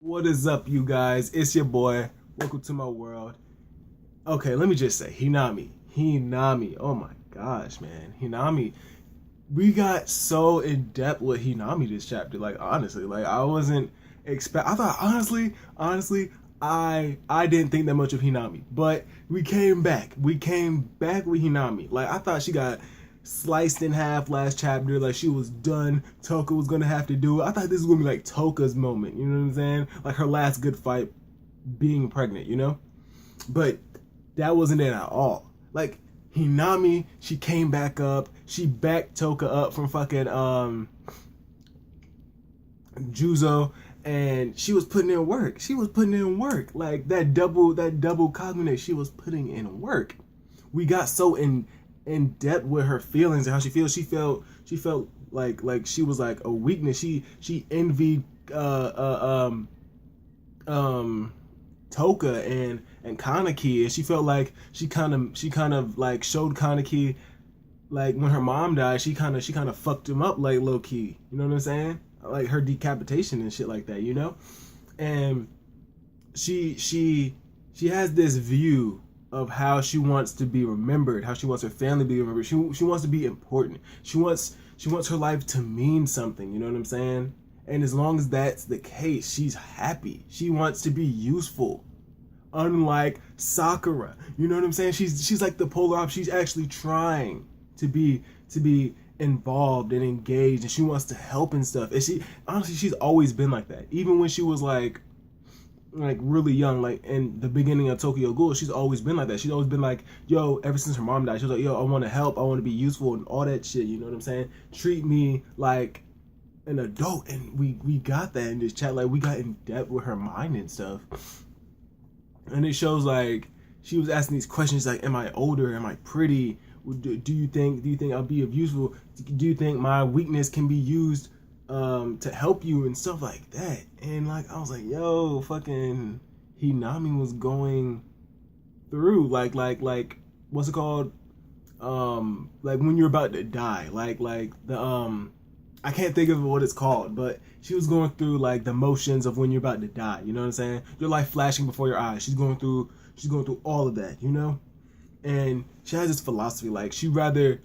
What is up, you guys? It's your boy. Welcome to my world. Okay, let me just say, Hinami. Hinami. Oh my gosh, man. Hinami. We got so in depth with Hinami this chapter. Like, honestly, like I wasn't I thought honestly, I didn't think that much of Hinami. But we came back. We came back with Hinami. Like, I thought she got sliced in half last chapter. Like, she was done. Toka was gonna have to do it. I thought this was gonna be like Toka's moment. You know what I'm saying? Like her last good fight, being pregnant. You know, but that wasn't it at all. Like, Hinami, she came back up. She backed Toka up from fucking Juzo, and she was putting in work. She was putting in work. Like that double cognate, she was putting in work. We got so in depth with her feelings and how she feels. She felt like she was like a weakness. She envied Toka and Kaneki, and she felt like she kind of like showed Kaneki, like when her mom died, she kind of fucked him up, like low key. You know what I'm saying? Like her decapitation and shit like that, you know? And she has this view of how she wants to be remembered, how she wants her family to be remembered. She wants to be important. She wants her life to mean something, you know what I'm saying? And as long as that's the case, she's happy. She wants to be useful. Unlike Sakura. You know what I'm saying? She's like the polar opposite. She's actually trying to be involved and engaged, and she wants to help and stuff. And she's always been like that. Even when she was like really young, like in the beginning of Tokyo Ghoul, she's always been like that. She's always been like, yo, ever since her mom died, she was like, yo, I want to help, I want to be useful and all that shit. You know what I'm saying? Treat me like an adult. And we got that in this chat. Like, we got in depth with her mind and stuff. And it shows like she was asking these questions like, am I older, am I pretty, do you think I'll be of useful, do you think my weakness can be used to help you and stuff like that. And like, I was like, yo, fucking Hinami was going through like what's it called, like when you're about to die, like the I can't think of what it's called, but she was going through like the motions of when you're about to die. You know what I'm saying? Your life flashing before your eyes. She's going through all of that, you know? And she has this philosophy, like she'd rather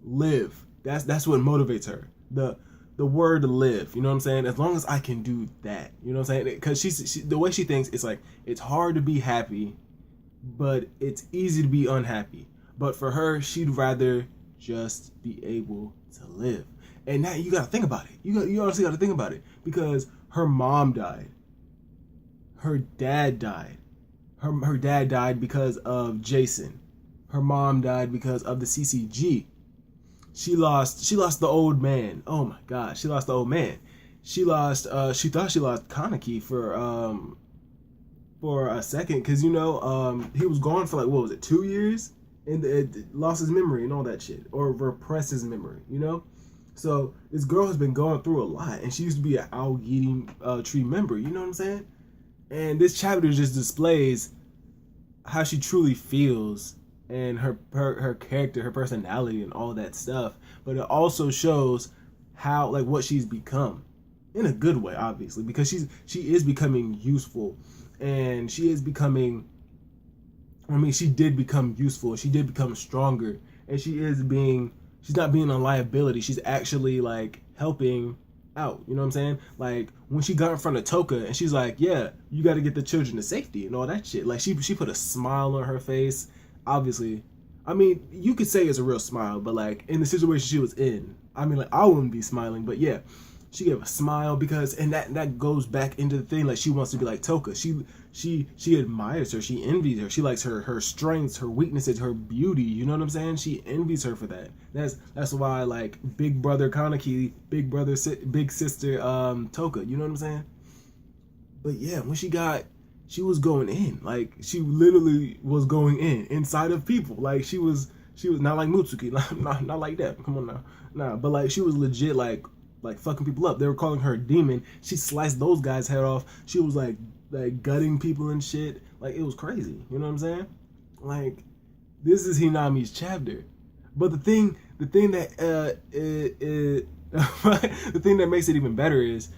live. That's what motivates her. The word live, you know what I'm saying? As long as I can do that, you know what I'm saying? Because she the way she thinks, it's like it's hard to be happy, but it's easy to be unhappy. But for her, she'd rather just be able to live. And now you gotta think about it. You honestly gotta think about it, because her mom died. Her dad died. Her dad died because of Jason. Her mom died because of the CCG. She lost the old man. Oh my god, she lost the old man. She thought she lost Kaneki for a second, because he was gone for like, what was it, 2 years, and it lost his memory and all that shit, or repressed his memory, you know. So this girl has been going through a lot, and she used to be an Aogiri tree member, you know what I'm saying? And this chapter just displays how she truly feels, and her character, her personality, and all that stuff. But it also shows how, like, what she's become, in a good way, obviously, because she is becoming useful, and she is becoming. I mean, she did become useful. She did become stronger, and she's not being a liability. She's actually like helping out. You know what I'm saying? Like when she got in front of Toka, and she's like, "Yeah, you got to get the children to safety and all that shit." Like she put a smile on her face. Obviously, I mean, you could say it's a real smile, but like in the situation she was in, I mean, like I wouldn't be smiling, but yeah, she gave a smile, because, and that goes back into the thing, like she wants to be like Toka. She admires her, she envies her, she likes her strengths, her weaknesses, her beauty. You know what I'm saying? She envies her for that. That's why, like, big brother Kaneki, big sister Toka. You know what I'm saying? But yeah, when she was going in, like she literally was going in inside of people. Like she was not like Mutsuki, not like that. Come on now, nah. But like she was legit like fucking people up. They were calling her a demon. She sliced those guys' head off. She was like gutting people and shit. Like it was crazy. You know what I'm saying? Like this is Hinami's chapter. But the thing that the thing that makes it even better is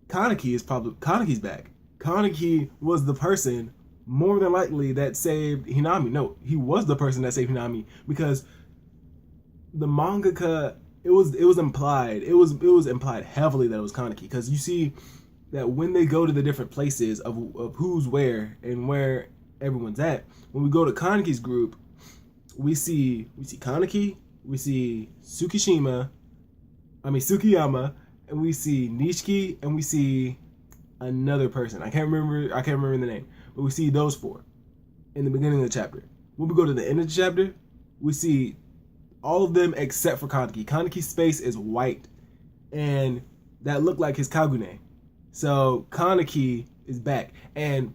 Kaneki's back. Kaneki was the person more than likely that saved Hinami. No, he was the person that saved Hinami because the mangaka, it was implied. It was implied heavily that it was Kaneki because you see that when they go to the different places of who's where and where everyone's at. When we go to Kaneki's group, we see Kaneki, we see Tsukiyama, and we see Nishiki, and we see another person. I can't remember the name, but we see those four in the beginning of the chapter. When we go to the end of the chapter, we see all of them except for Kaneki. Kaneki's face is white, and that looked like his Kagune. So Kaneki is back, and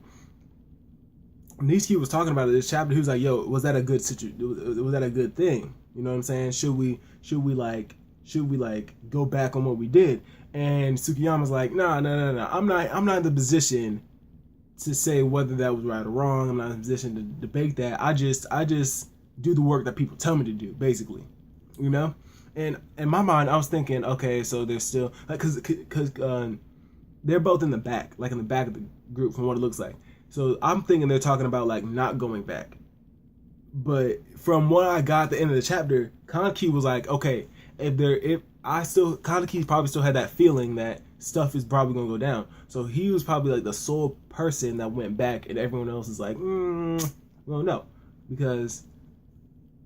Nishiki was talking about it this chapter. He was like, "Yo, was that a good situation? Was that a good thing? You know what I'm saying? Should we go back on what we did?" And Tsukiyama's like, "No. I'm not in the position to say whether that was right or wrong. I'm not in a position to debate that. I just do the work that people tell me to do, basically, you know." And in my mind, I was thinking, okay, so they're still like, cause they're both in the back, like in the back of the group, from what it looks like. So I'm thinking they're talking about like not going back. But from what I got at the end of the chapter, Kaneki was like, okay, Kaneki probably still had that feeling that stuff is probably gonna go down. So he was probably like the sole person that went back, and everyone else is like, well, no, because,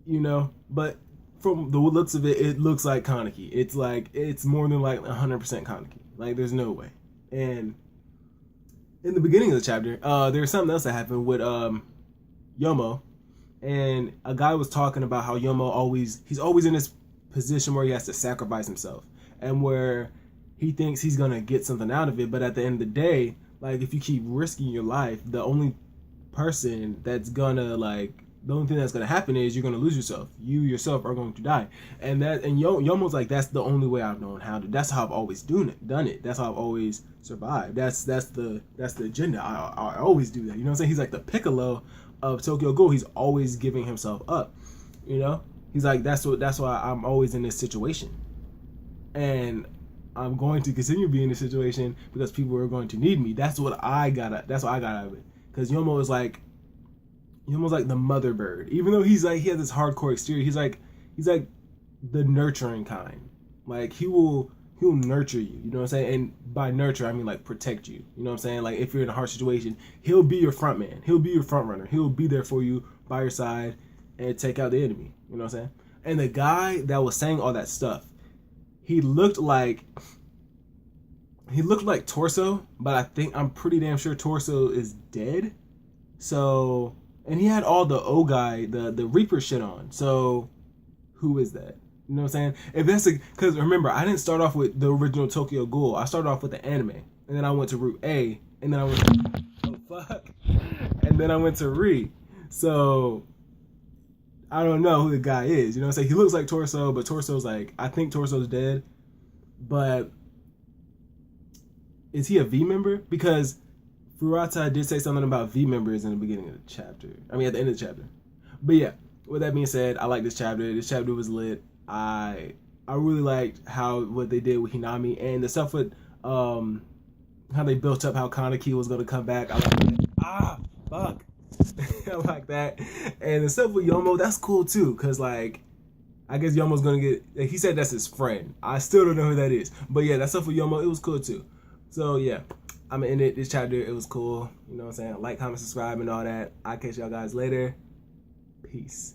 you know. But from the looks of it, it looks like Kaneki. It's more than like 100% Kaneki. Like there's no way. And in the beginning of the chapter, there was something else that happened with Yomo, and a guy was talking about how Yomo he's always in this position where he has to sacrifice himself, and where he thinks he's gonna get something out of it, but at the end of the day, like if you keep risking your life, the only thing that's gonna happen is you're gonna lose yourself. You yourself are going to die, and Yomo's like, that's the only way I've known how to. That's how I've always done it. That's how I've always survived. That's the agenda. I always do that. You know what I'm saying? He's like the Piccolo of Tokyo Ghoul. He's always giving himself up. You know, he's like, that's why I'm always in this situation, and I'm going to continue being in this situation because people are going to need me. That's what I got out of it. Because Yomo is like, almost like the mother bird. Even though he has this hardcore exterior, he's like the nurturing kind. Like he'll nurture you, you know what I'm saying? And by nurture, I mean like protect you. You know what I'm saying? Like if you're in a harsh situation, he'll be your front man. He'll be your front runner. He'll be there for you by your side and take out the enemy. You know what I'm saying? And the guy that was saying all that stuff, he looked like Torso, but I'm pretty damn sure Torso is dead. So, and he had all the guy, the Reaper shit on. So, who is that? You know what I'm saying? If that's because remember, I didn't start off with the original Tokyo Ghoul. I started off with the anime, and then I went to Route A, and then I went and then I went to Re. So, I don't know who the guy is. You know what I'm saying? He looks like Torso, but Torso's like, I think Torso's dead. But is he a V member? Because Furata did say something about V members in the beginning of the chapter. I mean, at the end of the chapter. But yeah, with that being said, I like this chapter. This chapter was lit. I really liked what they did with Hinami, and the stuff with how they built up how Kaneki was gonna come back. I like that. Fuck. I like that. And the stuff with Yomo, that's cool too, cause like I guess Yomo's gonna get. Like, he said that's his friend. I still don't know who that is, but yeah, that stuff with Yomo, it was cool too. So yeah, I'm gonna end it. This chapter, it was cool. You know what I'm saying? Like, comment, subscribe, and all that. I'll catch y'all guys later. Peace.